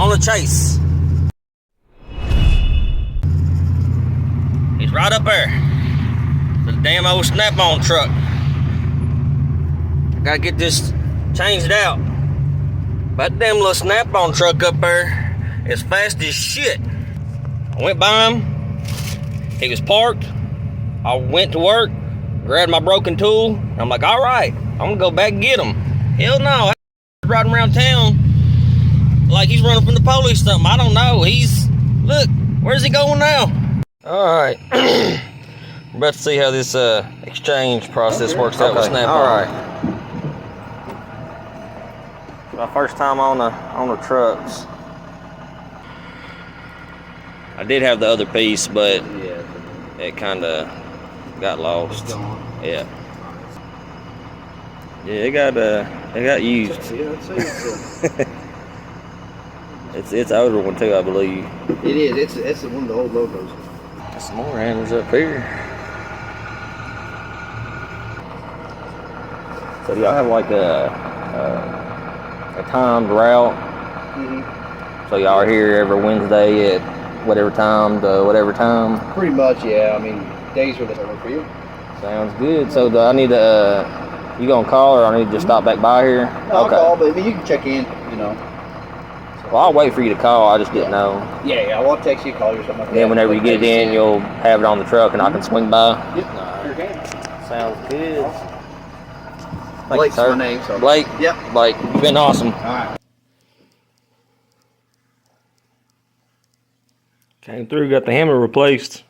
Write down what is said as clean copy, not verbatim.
on the chase. He's right up there. The damn old Snap-on truck. I gotta get this changed out. That damn little Snap-on truck up there is fast as shit. I went by him. He was parked. I went to work, grabbed my broken tool. I'm like, all right, I'm gonna go back and get him. Hell no, that riding around town like he's running from the police or something. I don't know. Look, where's he going now? All right. We're about to see how this exchange process works out with Snap-on. All right. My first time on the trucks. I did have the other piece, but it kind of got lost. Yeah. Yeah, it got used. It's an older one too, I believe. It is. It's one of the old logos. Got some more handlers up here. So do y'all have like a timed route? Mm-hmm. So y'all are here every Wednesday at whatever time to whatever time? Pretty much, yeah. I mean, days are the work for you. Sounds good. So do I need to, you gonna call or I need to just stop back by here? No, I'll call, but I mean, you can check in, you know. Well, I'll wait for you to call. I just didn't know. Yeah. I'll text you, call you or something like that. Then whenever you get it in, you'll have it on the truck and I can swing by. Yep, sure can. Sounds good. Thank Blake's you, sir. my name. So. Blake? Yep. Blake, you've been awesome. All right. Came through, got the hammer replaced.